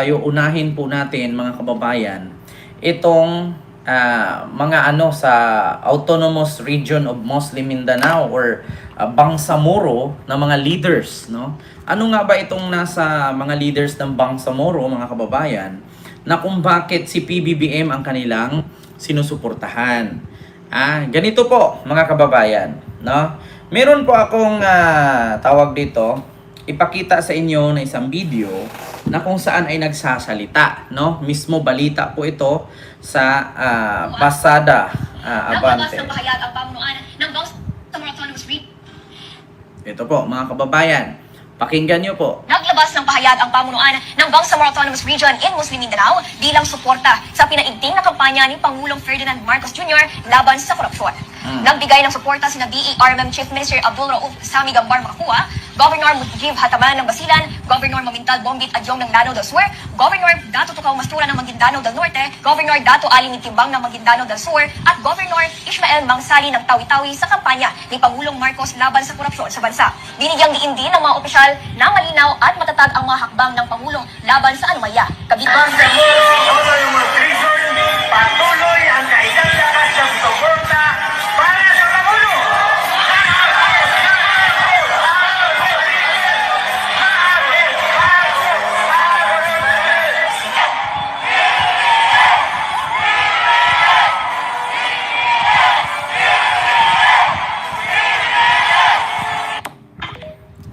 Tayo unahin po natin mga kababayan itong mga sa Autonomous Region of Muslim Mindanao or Bangsamoro na mga leaders, no? Ano nga ba itong nasa mga leaders ng Bangsamoro mga kababayan na kung bakit si PBBM ang kanilang sinusuportahan? Ganito po mga kababayan, no? Meron po akong tawag dito, ipakita sa inyo na isang video na kung saan ay nagsasalita, no? Mismo balita po ito sa Pasada Avante. Naglabas ng pahayag ang pamunuan ng Bangsamoro Autonomous Region. Ito po mga kababayan, pakinggan nyo po. Naglabas ng pahayag ang pamunuan ng Bangsamoro Autonomous Region in Muslim Mindanao bilang suporta sa pinaigting na kampanya ni Pangulong Ferdinand Marcos Jr. laban sa korupsyon. Nagbigay ng suporta sina DERMM Chief Minister Abdul Rauf Sami Gambar Makakua, Governor Mujib Hataman ng Basilan, Governor Mamintal Bombit Adyong ng Lanao del Sur, Governor Dato Tukaw Mastura ng Maguindanao del Norte, Governor Dato Ali Nitimbang ng Maguindanao del Sur, at Governor Ismael Mangsali ng Tawi-Tawi sa kampanya ni Pangulong Marcos laban sa korupsyon sa bansa. Binigyang diin din ng mga opisyal na malinaw at matatag ang mga hakbang ng Pangulong laban sa anomalya. Bangsamoro Autonomous Region, patuloy ang kaisang lakas ng suporta para sa Pangulo.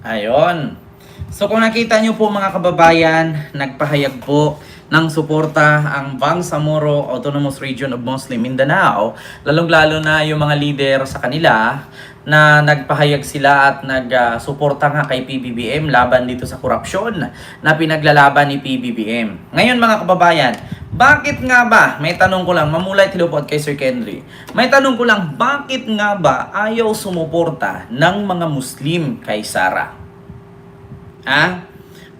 Ayon. So kung nakita nyo po mga kababayan, nagpahayag po ng suporta ang Bangsamoro Autonomous Region of Muslim Mindanao, lalong-lalo na yung mga leader sa kanila na nagpahayag sila at nagsuporta nga kay PBBM laban dito sa korupsyon na pinaglalaban ni PBBM. Ngayon mga kababayan, bakit nga ba, may tanong ko lang, mamulay tilupot kay Sir Kendry, may tanong ko lang, bakit nga ba ayaw sumuporta ng mga Muslim kay Sara?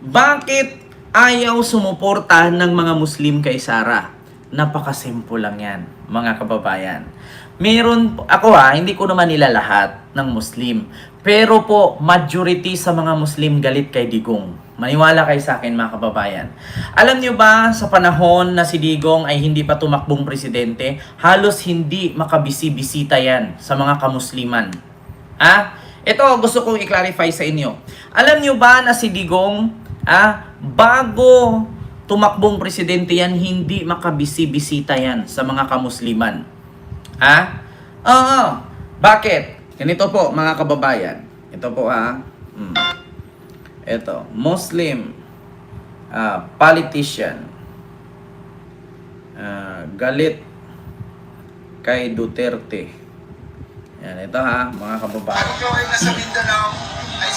Bakit ayaw sumuporta ng mga Muslim kay Sara? Napakasimple lang yan, mga kababayan. Meron, ako hindi ko naman nila lahat ng Muslim. Pero po, majority sa mga Muslim galit kay Digong. Maniwala kayo sa akin mga kababayan. Alam nyo ba, sa panahon na si Digong ay hindi pa tumakbong presidente, halos hindi makabisi-bisita yan sa mga kamusliman. Ito, gusto kong i-clarify sa inyo. Alam nyo ba na si Digong, bago tumakbong presidente yan, hindi makabisi-bisita yan sa mga kamusliman? Oo. Bakit? Ganito po, mga kababayan. Ito po, Ito, Muslim politician galit kay Duterte. Yan, ito mga kababayan. Nasa Mindanao ay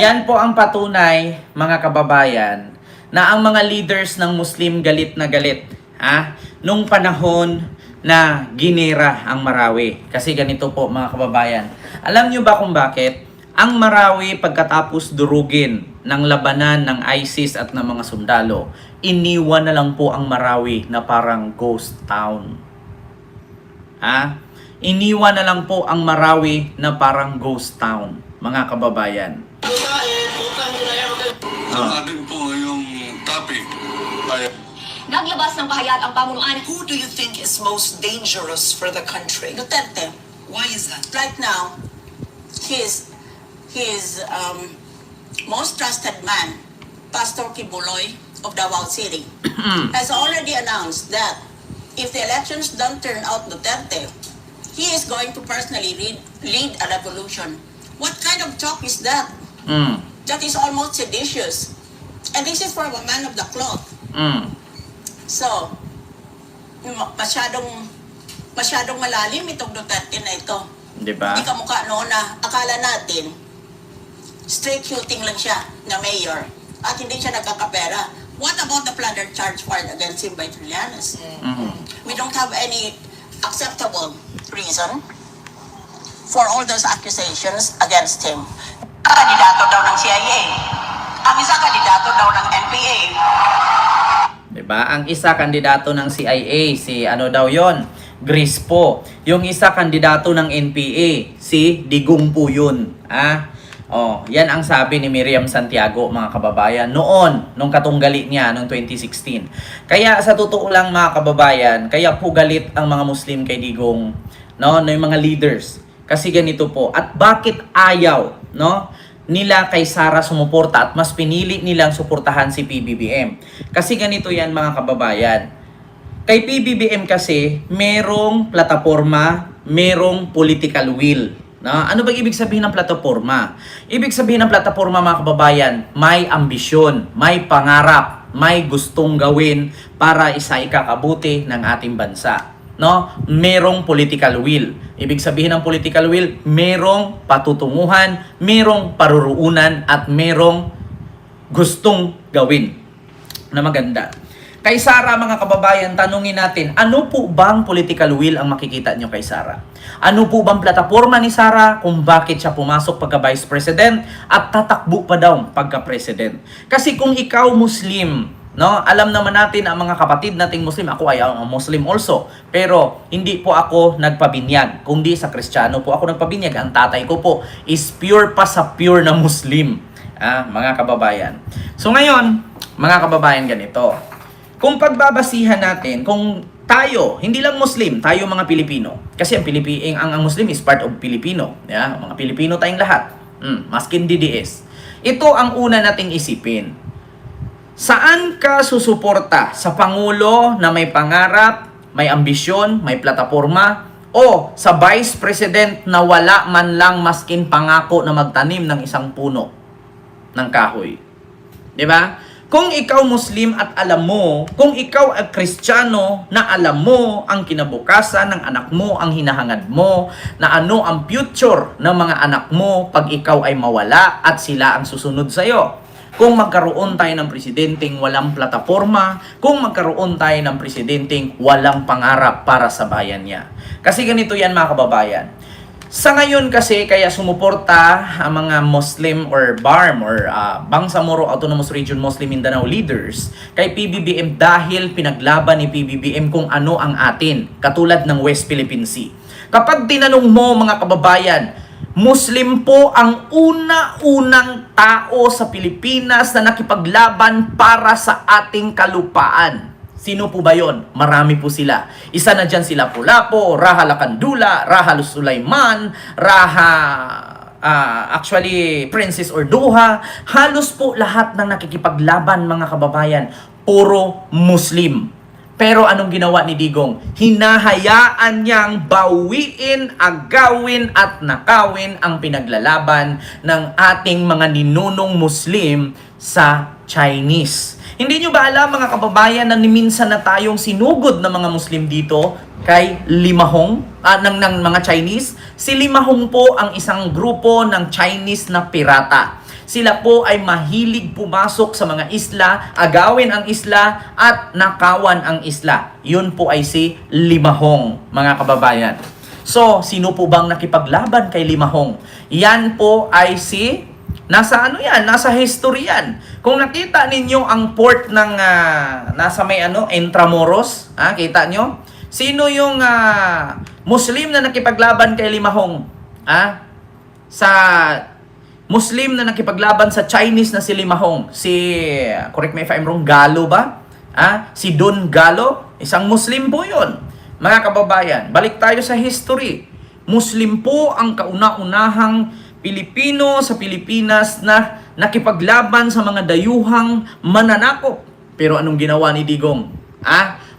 Yan po ang patunay, mga kababayan, na ang mga leaders ng Muslim galit na galit. Nung panahon na ginera ang Marawi. Kasi ganito po mga kababayan. Alam nyo ba kung bakit? Ang Marawi pagkatapos durugin ng labanan ng ISIS at ng mga sundalo, iniwan na lang po ang Marawi na parang ghost town. Iniwan na lang po ang Marawi na parang ghost town, mga kababayan. Ang ating po yung topic ay Naglabas ng pahayag ang pamunuan. Who do you think is most dangerous for the country? Duterte. Why is that? Right now, his most trusted man, Pastor Kibuloy of Davao City, has already announced that if the elections don't turn out Duterte, he is going to personally lead a revolution. What kind of talk is that? That is almost seditious. And this is from a man of the cloth. So, masyadong malalim itong Duterte na ito. Di ba? Hindi kamukha noon na akala natin straight shooting lang siya na mayor at hindi siya nagkakapera. What about the plunder charge filed against him by Trillanes? We don't have any acceptable reason for all those accusations against him. Kandidato daw ng CIA. Ang isa kandidato daw ng NPA. Diba? Ang isa kandidato ng CIA, si ano daw yon, Grispo. Yung isa kandidato ng NPA, si Digong po yun. Oh, yan ang sabi ni Miriam Santiago, mga kababayan, noon, nung katunggali niya, noong 2016. Kaya sa totoo lang, mga kababayan, kaya po galit ang mga Muslim kay Digong, no, yung mga leaders. Kasi ganito po. At bakit ayaw, no, nila kay Sara sumuporta at mas pinili nilang suportahan si PBBM? Kasi ganito yan, mga kababayan. Kay PBBM kasi, merong plataforma, merong political will. Ano ba ibig sabihin ng plataforma? Ibig sabihin ng plataforma, mga kababayan, may ambisyon, may pangarap, may gustong gawin para ikakabuti ng ating bansa. No? Merong political will. Ibig sabihin ng political will, merong patutunguhan, merong paruruunan, at merong gustong gawin na maganda. Kay Sara, mga kababayan, tanungin natin, ano po bang political will ang makikita nyo kay Sara? Ano po bang plataforma ni Sara kung bakit siya pumasok pagka Vice President at tatakbo pa daw pagka President? Kasi kung ikaw Muslim, no, alam naman natin ang mga kapatid nating Muslim, ako ay Muslim also, pero hindi po ako nagpabinyag, kundi sa Kristiyano po ako nagpabinyag. Ang tatay ko po is pure pa sa pure na Muslim, mga kababayan. So ngayon, mga kababayan, ganito. Kung pagbabasihan natin, kung tayo, hindi lang Muslim, tayo mga Pilipino. Kasi ang Muslim is part of Pilipino. Yeah? Mga Pilipino tayong lahat. Maskin DDS. Ito ang una nating isipin. Saan ka susuporta? Sa Pangulo na may pangarap, may ambisyon, may plataforma? O sa Vice President na wala man lang maskin pangako na magtanim ng isang puno ng kahoy? Diba? Kung ikaw Muslim at alam mo, kung ikaw ay Kristiyano na alam mo ang kinabukasan ng anak mo, ang hinahangad mo, na ano ang future ng mga anak mo pag ikaw ay mawala at sila ang susunod sa'yo. Kung magkaroon tayo ng presidenteng walang plataforma, kung magkaroon tayo ng presidenteng walang pangarap para sa bayan niya. Kasi ganito yan, mga kababayan. Sa ngayon kasi, kaya sumuporta ang mga Muslim or BARM or Bangsamoro Autonomous Region Muslim Mindanao leaders kay PBBM dahil pinaglaban ni PBBM kung ano ang atin, katulad ng West Philippine Sea. Kapag tinanong mo, mga kababayan, Muslim po ang una-unang tao sa Pilipinas na nakipaglaban para sa ating kalupaan. Sino po ba yon? Marami po sila. Isa na dyan sila Pulapo, Raha Lakandula, Raha Sulaiman, actually Princess Orduha. Halos po lahat ng nakikipaglaban, mga kababayan, puro Muslim. Pero anong ginawa ni Digong? Hinahayaan niyang bawiin, agawin at nakawin ang pinaglalaban ng ating mga ninunong Muslim sa Chinese. Hindi nyo ba alam, mga kababayan, na minsan na tayong sinugod ng mga Muslim dito kay Limahong, ng mga Chinese? Si Limahong po ang isang grupo ng Chinese na pirata. Sila po ay mahilig pumasok sa mga isla, agawin ang isla at nakawan ang isla. Yun po ay si Limahong, mga kababayan. So, sino po bang nakipaglaban kay Limahong? Yan po ay si... Nasa history yan. Kung nakita ninyo ang port ng nasa may Intramuros, kita nyo? Sino yung Muslim na nakipaglaban kay Limahong? Sa Muslim na nakipaglaban sa Chinese na si Limahong, correct me if I'm wrong, Galo ba? Si Don Galo, isang Muslim po yun. Mga kababayan, balik tayo sa history. Muslim po ang kauna-unahang Pilipino sa Pilipinas na nakipaglaban sa mga dayuhang mananakop. Pero anong ginawa ni Digong?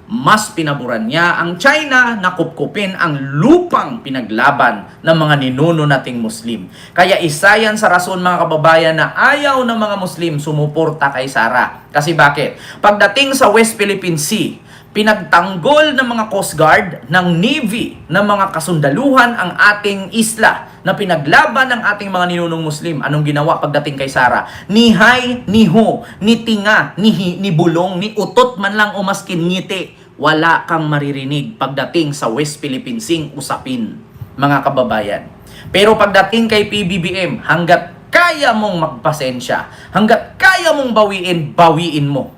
Mas pinaburan niya ang China na kupkupin ang lupang pinaglaban ng mga ninuno nating Muslim. Kaya isa yan sa rason, mga kababayan, na ayaw ng mga Muslim sumuporta kay Sara. Kasi bakit? Pagdating sa West Philippine Sea, Pinagtanggol ng mga Coast Guard, ng Navy, ng mga kasundaluhan ang ating isla na pinaglaban ng ating mga ninunong Muslim. Anong ginawa pagdating kay Sara? Ni hay, ni ho, ni tinga, ni bulong, ni utot man lang o maskin ngiti. Wala kang maririnig pagdating sa West Philippine Sea usapin, mga kababayan. Pero pagdating kay PBBM, hanggat kaya mong magpasensya, hanggat kaya mong bawiin mo.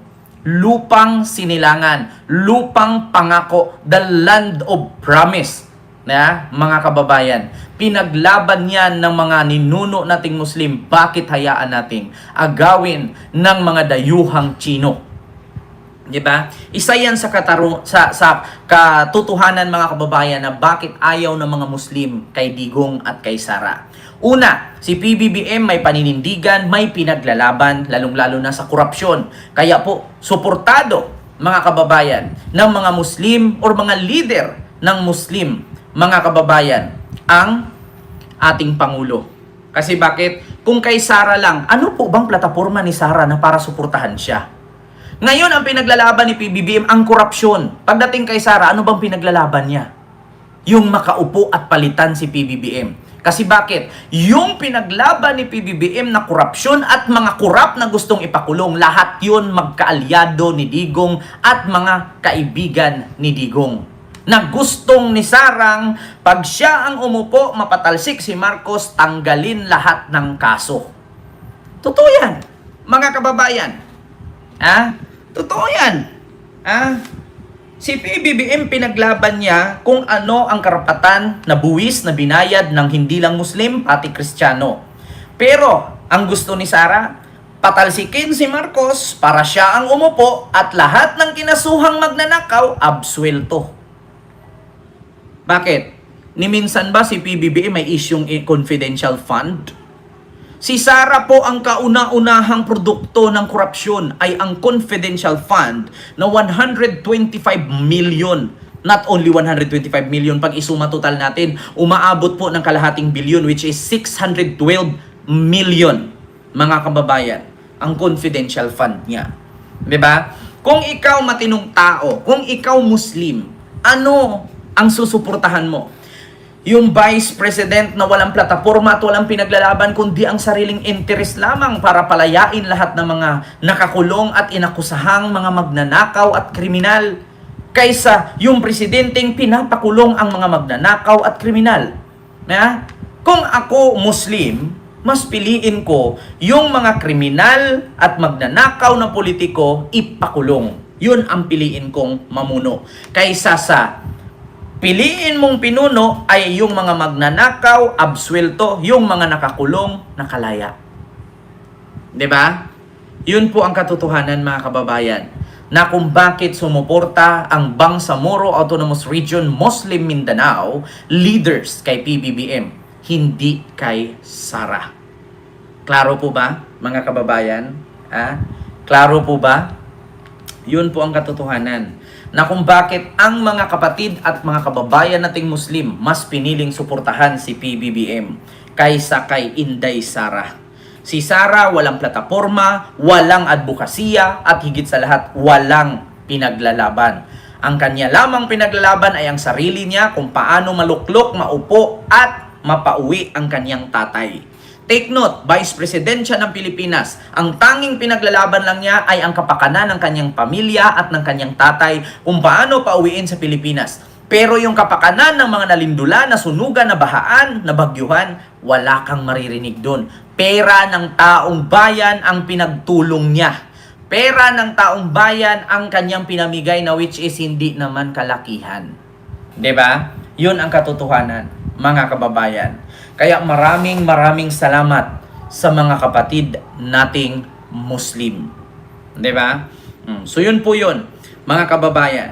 Lupang sinilangan, lupang pangako, the land of promise. Na, mga kababayan, pinaglaban yan ng mga ninuno nating Muslim. Bakit hayaan nating agawin ng mga dayuhang Chino? Diba? Isa yan sa katotohanan, mga kababayan, na bakit ayaw ng mga Muslim kay Digong at kay Sara. Una, si PBBM may paninindigan, may pinaglalaban, lalong-lalo na sa korupsyon. Kaya po, suportado, mga kababayan, ng mga Muslim or mga leader ng Muslim, mga kababayan, ang ating Pangulo. Kasi bakit? Kung kay Sara lang, ano po bang plataforma ni Sara na para suportahan siya? Ngayon, ang pinaglalaban ni PBBM, ang korupsyon. Pagdating kay Sara, ano bang pinaglalaban niya? Yung makaupo at palitan si PBBM. Kasi bakit? Yung pinaglaban ni PBBM na korupsyon at mga kurap na gustong ipakulong, lahat yun magkaalyado ni Digong at mga kaibigan ni Digong. Na gustong ni Sarang, pag siya ang umupo, mapatalsik si Marcos, tanggalin lahat ng kaso. Totoo yan, mga kababayan. Totoo yan. Si PBBM pinaglaban niya kung ano ang karapatan na buwis na binayad ng hindi lang Muslim, pati Kristiyano. Pero, ang gusto ni Sara, patalsikin si Marcos para siya ang umupo at lahat ng kinasuhang magnanakaw, absuelto. Bakit? Ni minsan ba si PBBM may isyong confidential fund? Si Sara po ang kauna-unahang produkto ng korupsyon ay ang confidential fund na 125 million. Not only 125 million, pag isuma total natin, umaabot po ng kalahating bilyon, which is 612 million, mga kababayan, ang confidential fund niya. Diba? Kung ikaw matinong tao, kung ikaw Muslim, ano ang susuportahan mo? Yung Vice President na walang plataforma at walang pinaglalaban kundi ang sariling interest lamang para palayain lahat ng mga nakakulong at inakusahang mga magnanakaw at kriminal, kaysa yung presidenteng pinapakulong ang mga magnanakaw at kriminal. Kung ako Muslim, mas piliin ko yung mga kriminal at magnanakaw na politiko ipakulong. Yun ang piliin kong mamuno. Kaysa sa piliin mong pinuno ay yung mga magnanakaw, absuelto, yung mga nakakulong, nakalaya. 'Di ba? Yun po ang katotohanan, mga kababayan, na kung bakit sumuporta ang Bangsamoro Autonomous Region Muslim Mindanao leaders kay PBBM, hindi kay Sara. Klaro po ba, mga kababayan? Klaro po ba? Yun po ang katotohanan na kung bakit ang mga kapatid at mga kababayan nating Muslim mas piniling suportahan si PBBM kaysa kay Inday Sara. Si Sara walang plataforma, walang advokasya at higit sa lahat walang pinaglalaban. Ang kanya lamang pinaglalaban ay ang sarili niya kung paano maluklok, maupo at mapauwi ang kanyang tatay. Take note, Vice President siya ng Pilipinas. Ang tanging pinaglalaban lang niya ay ang kapakanan ng kanyang pamilya at ng kanyang tatay kung paano pauwiin sa Pilipinas. Pero yung kapakanan ng mga nalindula, nasunugan, nabahaan, nabagyuhan, wala kang maririnig doon. Pera ng taong bayan ang pinagtulong niya. Pera ng taong bayan ang kanyang pinamigay na which is hindi naman kalakihan. 'Di ba? Yun ang katotohanan, mga kababayan. Kaya maraming salamat sa mga kapatid nating Muslim. 'Di ba? So yun po yun, mga kababayan.